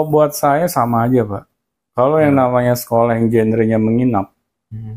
Kalau buat saya sama aja, Pak. Kalau yang namanya sekolah yang genrenya menginap,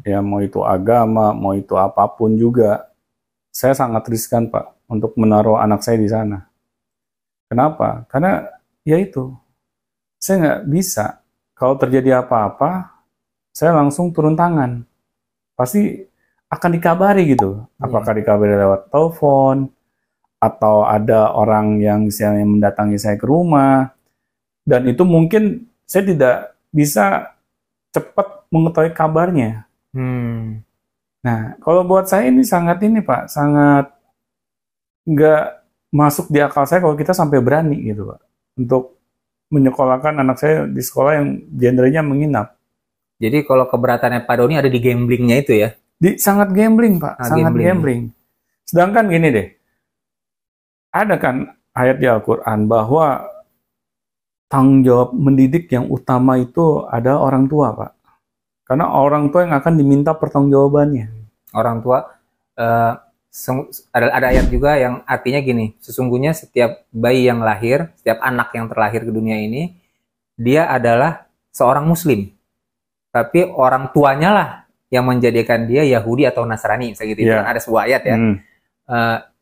ya mau itu agama, mau itu apapun juga, saya sangat riskan, Pak, untuk menaruh anak saya di sana. Kenapa? Karena ya itu, saya nggak bisa. Kalau terjadi apa-apa, saya langsung turun tangan. Pasti akan dikabari gitu. Apakah dikabari lewat telepon, atau ada orang yang misalnya mendatangi saya ke rumah, dan itu mungkin saya tidak bisa cepat mengetahui kabarnya. Nah, kalau buat saya ini sangat ini Pak, sangat nggak masuk di akal saya kalau kita sampai berani gitu Pak, untuk menyekolahkan anak saya di sekolah yang genrenya menginap. Jadi kalau keberatannya Pak Doni ada di gamblingnya itu ya? Sangat gambling Pak, sangat gambling. Sedangkan gini deh, ada kan ayat di Al-Quran bahwa tanggung jawab mendidik yang utama itu ada orang tua, Pak. Karena orang tua yang akan diminta pertanggungjawabannya. Orang tua, ada ayat juga yang artinya gini, sesungguhnya setiap bayi yang lahir, setiap anak yang terlahir ke dunia ini, dia adalah seorang muslim. Tapi orang tuanya lah yang menjadikan dia Yahudi atau Nasrani, misalnya gitu. Ada sebuah ayat ya.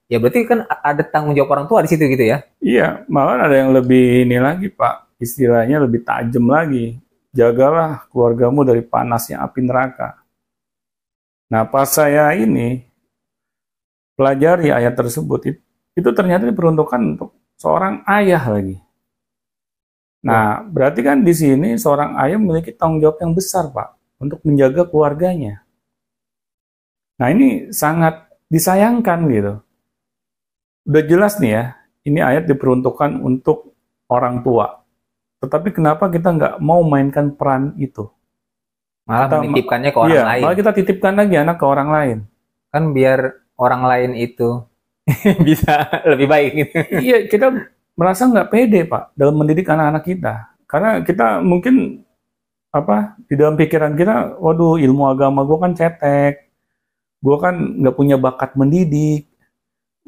Ya berarti kan ada tanggung jawab orang tua di situ gitu ya? Iya, malah ada yang lebih ini lagi Pak, istilahnya lebih tajam lagi. Jagalah keluargamu dari panasnya api neraka. Nah pas saya ini pelajari ayat tersebut, itu ternyata diperuntukkan untuk seorang ayah lagi. Nah berarti kan di sini seorang ayah memiliki tanggung jawab yang besar Pak, untuk menjaga keluarganya. Nah ini sangat disayangkan gitu. Udah jelas nih ya, ini ayat diperuntukkan untuk orang tua. Tetapi kenapa kita nggak mau mainkan peran itu? Malah menitipkannya ke orang lain. Malah kita titipkan lagi anak ke orang lain. Kan biar orang lain itu bisa lebih baik gitu. Iya, kita merasa nggak pede Pak dalam mendidik anak-anak kita. Karena kita mungkin di dalam pikiran kita, waduh ilmu agama gue kan cetek, gue kan nggak punya bakat mendidik,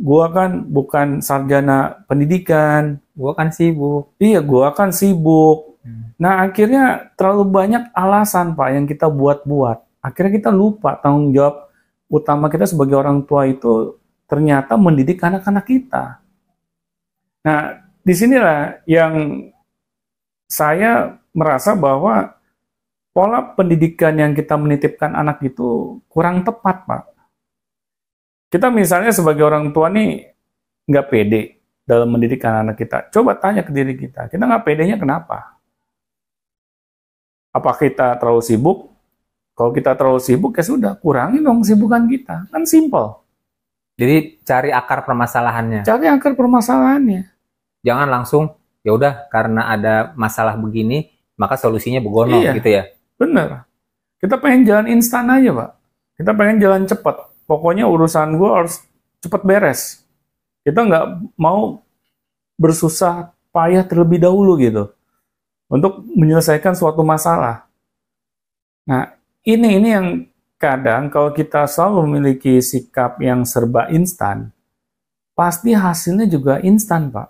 gue kan bukan sarjana pendidikan, gue kan sibuk. Iya, gue kan sibuk. Nah, akhirnya terlalu banyak alasan, Pak, yang kita buat-buat. Akhirnya kita lupa tanggung jawab utama kita sebagai orang tua itu ternyata mendidik anak-anak kita. Nah, disinilah yang saya merasa bahwa pola pendidikan yang kita menitipkan anak itu kurang tepat, Pak. Kita misalnya sebagai orang tua nih nggak pede dalam mendidik anak kita. Coba tanya ke diri kita nggak pedenya kenapa? Apa kita terlalu sibuk? Kalau kita terlalu sibuk ya sudah, kurangin dong kesibukan kita. Kan simple. Jadi cari akar permasalahannya. Cari akar permasalahannya. Jangan langsung, ya udah karena ada masalah begini, maka solusinya begono gitu ya. Bener. Kita pengen jalan instan aja, Pak. Kita pengen jalan cepat. Pokoknya urusan gue harus cepat beres. Kita nggak mau bersusah payah terlebih dahulu gitu untuk menyelesaikan suatu masalah. Nah, ini yang kadang kalau kita selalu memiliki sikap yang serba instan, pasti hasilnya juga instan, Pak.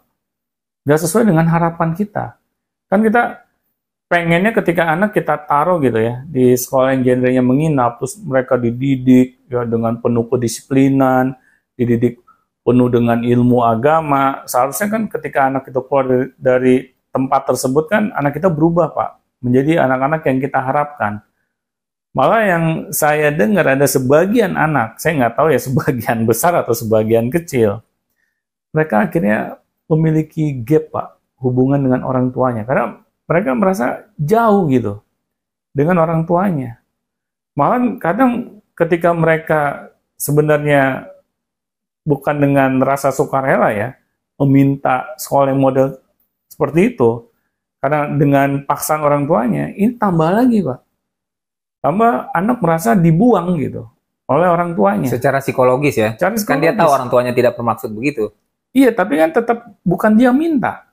Nggak sesuai dengan harapan kita. Kan kita pengennya ketika anak kita taruh gitu ya di sekolah yang genrenya menginap, terus mereka dididik ya dengan penuh kedisiplinan, dididik penuh dengan ilmu agama. Seharusnya kan ketika anak itu keluar dari tempat tersebut kan anak kita berubah Pak, menjadi anak-anak yang kita harapkan. Malah yang saya dengar ada sebagian anak, saya nggak tahu ya sebagian besar atau sebagian kecil, mereka akhirnya memiliki gap Pak, hubungan dengan orang tuanya. Karena mereka merasa jauh gitu dengan orang tuanya. Malah kadang ketika mereka sebenarnya bukan dengan rasa sukarela ya, meminta sekolah yang model seperti itu, karena dengan paksaan orang tuanya, ini tambah lagi Pak. Tambah anak merasa dibuang gitu oleh orang tuanya. Secara psikologis ya? Kan dia tahu orang tuanya tidak bermaksud begitu. Iya, tapi kan tetap bukan dia minta.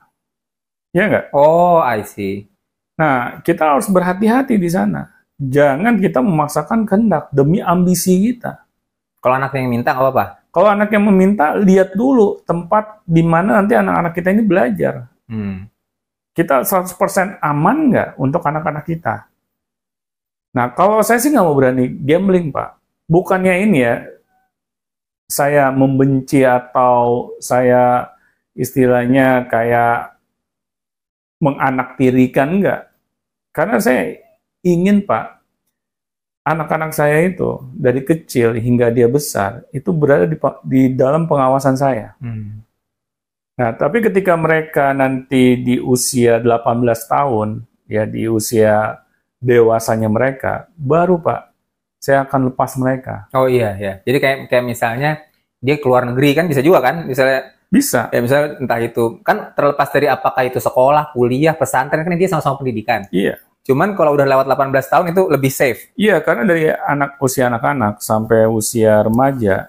Ya nggak? Oh, I see. Nah, kita harus berhati-hati di sana. Jangan kita memaksakan kehendak demi ambisi kita. Kalau anak yang minta, nggak apa-apa? Kalau anak yang meminta, lihat dulu tempat di mana nanti anak-anak kita ini belajar. kita 100% aman nggak untuk anak-anak kita? Nah, kalau saya sih nggak mau berani gambling, Pak. Bukannya ini ya, saya membenci atau saya istilahnya kayak menganaktirikan, enggak. Karena saya ingin, Pak, anak-anak saya itu dari kecil hingga dia besar, itu berada di dalam pengawasan saya. Nah, tapi ketika mereka nanti di usia 18 tahun, ya di usia dewasanya mereka, baru Pak, saya akan lepas mereka. Oh iya ya. Jadi kayak misalnya dia keluar negeri kan bisa juga kan? Misalnya Bisa. ya misalnya entah itu kan terlepas dari apakah itu sekolah, kuliah, pesantren kan dia sama-sama pendidikan. Iya. Cuman kalau udah lewat 18 tahun itu lebih safe. Iya, karena dari usia anak-anak sampai usia remaja,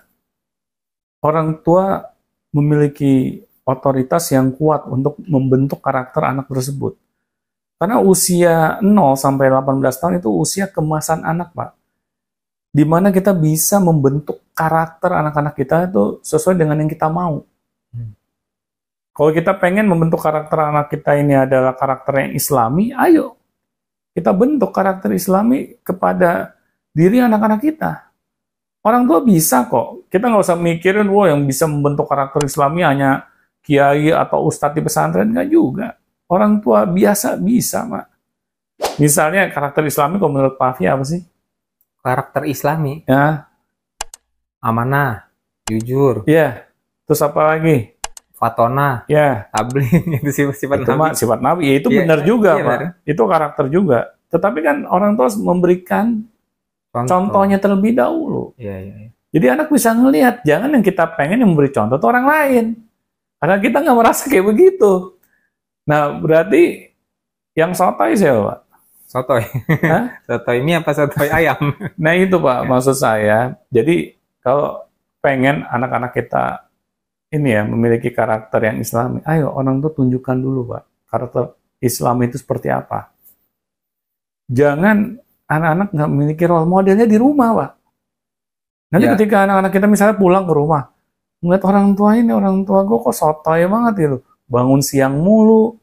orang tua memiliki otoritas yang kuat untuk membentuk karakter anak tersebut. Karena usia 0 sampai 18 tahun itu usia kemasan anak, Pak. Di mana kita bisa membentuk karakter anak-anak kita itu sesuai dengan yang kita mau. Kalau kita pengen membentuk karakter anak kita ini adalah karakter yang Islami, ayo kita bentuk karakter Islami kepada diri anak-anak kita. Orang tua bisa kok. Kita nggak usah mikirin, wah yang bisa membentuk karakter Islami hanya kiai atau ustadz di pesantren, nggak juga. Orang tua biasa bisa, Mak. Misalnya karakter Islami kalau menurut Pak Afi apa sih? Karakter Islami. Ya. Amanah, jujur. Ya. Terus apa lagi? Fatona. Ya. Tabligh, itu sifat Itu Nabi. sifat Nabi. Ya, itu Iya, benar juga, iya, Pak. benar. Itu karakter juga. Tetapi kan orang tua memberikan contohnya terlebih dahulu. Iya, iya, iya. Jadi anak bisa ngelihat. Jangan yang kita pengen yang memberi contoh itu orang lain. Karena kita nggak merasa kayak begitu. Nah, berarti yang sotoy siapa, Pak? Sotoy. Hah? Sotoy mie apa sotoy ayam? Nah itu Pak, maksud saya. Jadi kalau pengen anak-anak kita ini ya memiliki karakter yang Islami, ayo orang tuh tunjukkan dulu Pak, karakter Islam itu seperti apa. Jangan anak-anak nggak memiliki role modelnya di rumah Pak. Nanti Ya. ketika anak-anak kita misalnya pulang ke rumah, ngeliat orang tua ini, orang tua gue kok sotoy banget gitu, bangun siang mulu,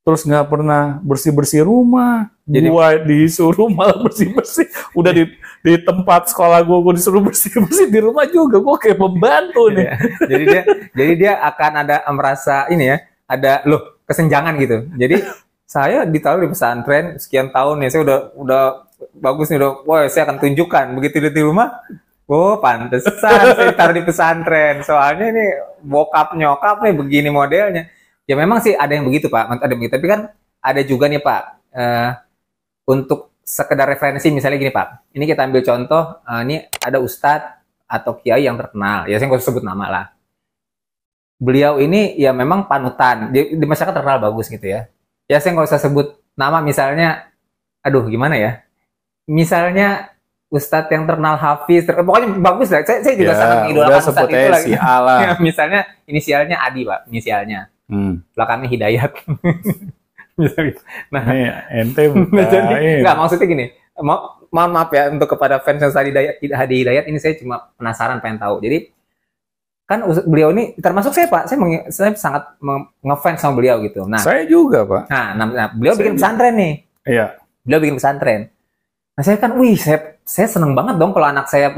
terus nggak pernah bersih-bersih rumah. Jadi- Gua disuruh malah bersih-bersih. Udah di tempat sekolah gua disuruh bersih-bersih, di rumah juga gua kayak pembantu nih. Iya. jadi dia akan ada merasa ini ya, ada loh kesenjangan gitu. Jadi saya ditaruh di pesantren sekian tahun ya, saya udah bagus nih, wah saya akan tunjukkan. Begitu di rumah, oh pantesan saya ditaruh di pesantren. Soalnya ini bokap nyokap nih begini modelnya. Ya memang sih ada yang begitu Pak, ada yang begitu. Tapi kan ada juga nih Pak, untuk sekedar referensi misalnya gini Pak, ini kita ambil contoh, ini ada ustadz atau kiai yang terkenal, ya saya nggak usah sebut nama lah. Beliau ini ya memang panutan, di masyarakat terkenal bagus gitu ya. Ya saya nggak usah sebut nama, misalnya, aduh gimana ya, misalnya ustadz yang terkenal hafiz, pokoknya bagus lah, saya juga sangat mengidolakan ustadz itu lagi. Si Allah. Ya, misalnya inisialnya Adi Pak, inisialnya. Belakangnya Hidayat. Nah, Nih, ente bukain. nggak maksudnya gini, mohon maaf ya untuk kepada fans Hadi Hidayat, ini saya cuma penasaran pengen tahu. Jadi kan beliau ini termasuk saya Pak, saya sangat ngefans sama beliau gitu. Nah, Saya juga Pak. nah beliau bikin pesantren nih. Iya. Beliau bikin pesantren. Nah saya kan, saya seneng banget dong kalau anak saya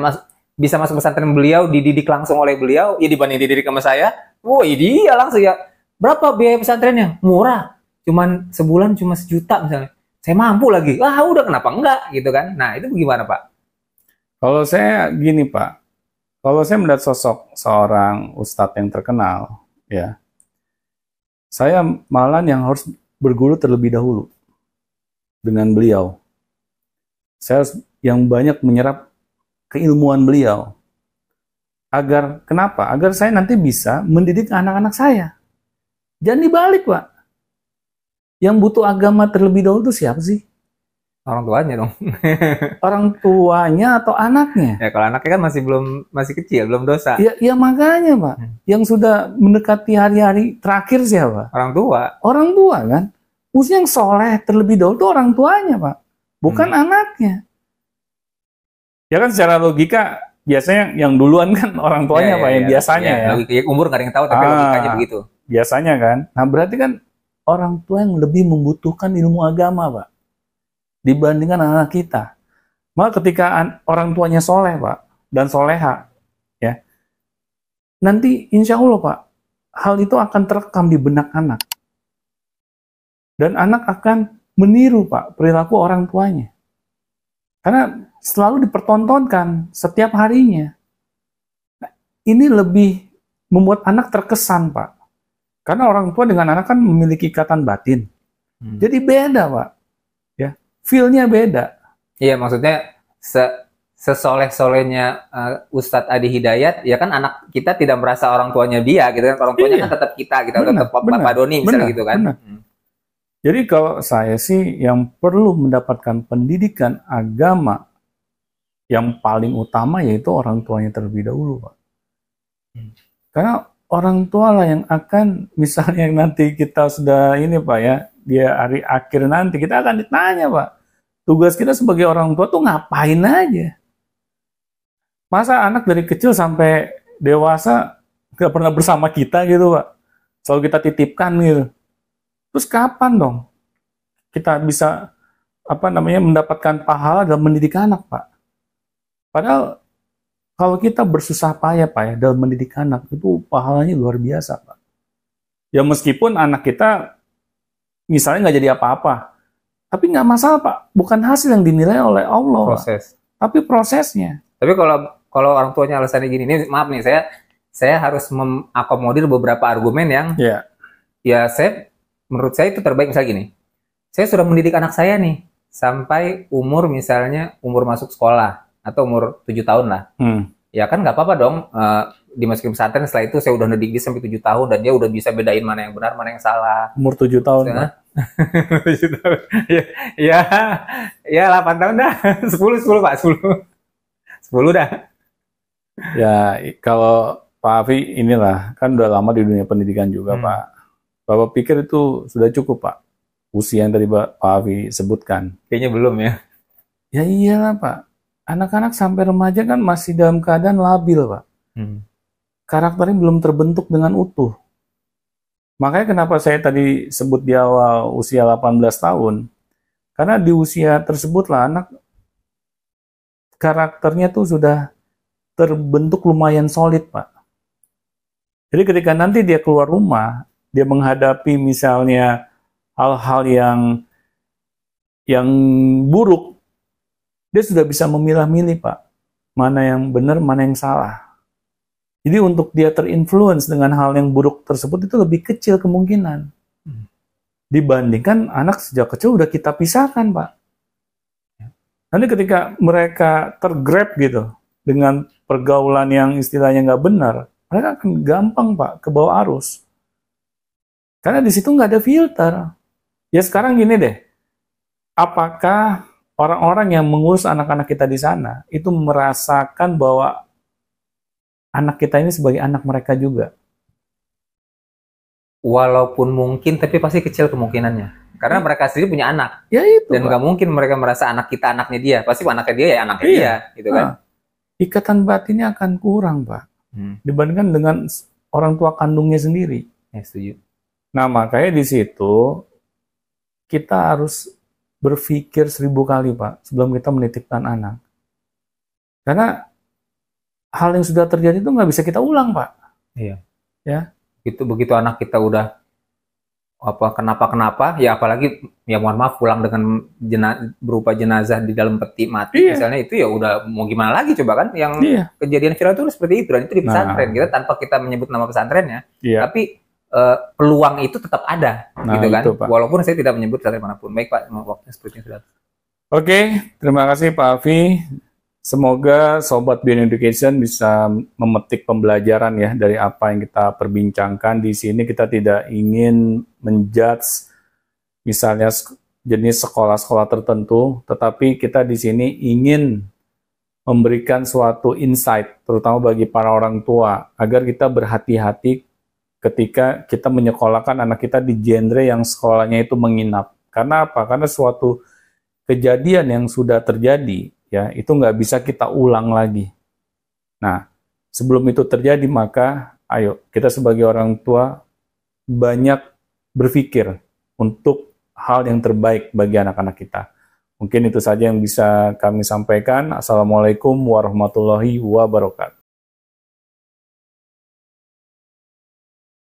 bisa masuk pesantren beliau, dididik langsung oleh beliau, ya dibanding dididik sama saya. Dia langsung ya. Berapa biaya pesantrennya? Murah. Cuman sebulan cuma 1 juta misalnya. Saya mampu lagi. Udah kenapa enggak gitu kan. Nah, itu gimana, Pak? Kalau saya gini, Pak. Kalau saya melihat sosok seorang ustadz yang terkenal, ya, saya malah yang harus berguru terlebih dahulu dengan beliau. Saya harus yang banyak menyerap keilmuan beliau. Kenapa? Agar saya nanti bisa mendidik anak-anak saya. Jangan dibalik, Pak. Yang butuh agama terlebih dahulu itu siapa sih? Orang tuanya dong. Orang tuanya atau anaknya? Ya kalau anaknya kan masih kecil, belum dosa. Ya makanya Pak. Yang sudah mendekati hari-hari terakhir siapa? Orang tua. Orang tua kan. Maksudnya yang soleh terlebih dahulu itu orang tuanya Pak. Bukan anaknya. Ya kan secara logika biasanya yang duluan kan orang tuanya Pak. Yang biasanya ya. Logika umur nggak ada yang tahu tapi logikanya begitu. Biasanya kan. Nah berarti kan orang tua yang lebih membutuhkan ilmu agama, Pak, dibandingkan anak kita. Maka ketika orang tuanya soleh, Pak, dan soleha, ya, nanti insya Allah, Pak, hal itu akan terekam di benak anak. Dan anak akan meniru, Pak, perilaku orang tuanya. Karena selalu dipertontonkan setiap harinya. Nah, ini lebih membuat anak terkesan, Pak. Karena orang tua dengan anak kan memiliki ikatan batin. Jadi beda, Pak. Ya, feel-nya beda. Iya, maksudnya sesoleh-solehnya Ustadz Adi Hidayat, ya kan anak kita tidak merasa orang tuanya dia, gitu kan. Orang tuanya kan tetap kita, gitu, tetap Pak Doni, misalnya gitu kan. Jadi kalau saya sih yang perlu mendapatkan pendidikan agama yang paling utama yaitu orang tuanya terlebih dahulu, Pak. Karena orang tua lah yang akan, misalnya nanti kita sudah ini, Pak, ya, dia hari akhir nanti kita akan ditanya, Pak. Tugas kita sebagai orang tua tuh ngapain aja? Masa anak dari kecil sampai dewasa nggak pernah bersama kita gitu, Pak? Selalu kita titipkan gitu. Terus kapan dong kita bisa mendapatkan pahala dalam mendidik anak, Pak? Padahal kalau kita bersusah payah, Pak, ya, dalam mendidik anak itu pahalanya luar biasa, Pak. Ya meskipun anak kita misalnya nggak jadi apa-apa, tapi nggak masalah, Pak. Bukan hasil yang dinilai oleh Allah, proses, tapi prosesnya. Tapi kalau orang tuanya alasannya gini, ini maaf nih, saya harus mengakomodir beberapa argumen yang ya menurut saya itu terbaik. Misalnya gini, saya sudah mendidik anak saya nih sampai misalnya umur masuk sekolah atau umur 7 tahun lah. Ya kan nggak apa-apa dong dimasukin pesantren, setelah itu saya udah mendidik dia sampai 7 tahun dan dia udah bisa bedain mana yang benar, mana yang salah. Umur 7 tahun. Ya, 7 tahun. Ya 8 tahun dah. 10 Pak, 10 dah. Ya kalau Pak Afi inilah kan udah lama di dunia pendidikan juga, Pak. Bapak pikir itu sudah cukup, Pak? Usia yang tadi Pak Afi sebutkan. Kayaknya belum ya. Ya iyalah, Pak. Anak-anak sampai remaja kan masih dalam keadaan labil, Pak. Karakternya belum terbentuk dengan utuh. Makanya kenapa saya tadi sebut di awal usia 18 tahun. Karena di usia tersebutlah anak karakternya tuh sudah terbentuk lumayan solid, Pak. Jadi ketika nanti dia keluar rumah, dia menghadapi misalnya hal-hal yang buruk, dia sudah bisa memilah-milih, Pak, mana yang benar, mana yang salah. Jadi untuk dia terinfluence dengan hal yang buruk tersebut itu lebih kecil kemungkinan. Dibandingkan anak sejak kecil udah kita pisahkan, Pak. Nanti ketika mereka tergrab gitu dengan pergaulan yang istilahnya nggak benar, mereka akan gampang, Pak, ke bawah arus. Karena di situ nggak ada filter. Ya sekarang gini deh, apakah orang-orang yang mengurus anak-anak kita di sana itu merasakan bahwa anak kita ini sebagai anak mereka juga? Walaupun mungkin, tapi pasti kecil kemungkinannya. Karena mereka sendiri punya anak. Ya itu, dan nggak mungkin mereka merasa anak kita anaknya dia. Pasti anaknya dia ya anaknya dia, gitu kan? Ikatan batinnya akan kurang, Pak, dibandingkan dengan orang tua kandungnya sendiri. Ya, setuju. Nah, makanya di situ kita harus berpikir 1000 kali, Pak, sebelum kita menitipkan anak. Karena hal yang sudah terjadi itu nggak bisa kita ulang, Pak. Iya. Ya. Begitu anak kita udah kenapa, ya apalagi ya mohon maaf pulang dengan berupa jenazah di dalam peti mati, misalnya, itu ya udah mau gimana lagi coba kan? Yang kejadian viral itu seperti itu, dan itu di pesantren, kita tanpa kita menyebut nama pesantrennya, tapi peluang itu tetap ada, gitu kan? Itu, walaupun saya tidak menyebut pesantren manapun. Baik, Pak, waktunya sepertinya sudah. Oke, terima kasih Pak Afi. Semoga Sobat Beyond Education bisa memetik pembelajaran ya dari apa yang kita perbincangkan di sini. Kita tidak ingin menjudge misalnya jenis sekolah-sekolah tertentu, tetapi kita di sini ingin memberikan suatu insight, terutama bagi para orang tua, agar kita berhati-hati ketika kita menyekolahkan anak kita di genre yang sekolahnya itu menginap. Karena apa? Karena suatu kejadian yang sudah terjadi, ya, itu nggak bisa kita ulang lagi. Nah, sebelum itu terjadi, maka ayo kita sebagai orang tua banyak berpikir untuk hal yang terbaik bagi anak-anak kita. Mungkin itu saja yang bisa kami sampaikan. Assalamualaikum warahmatullahi wabarakatuh.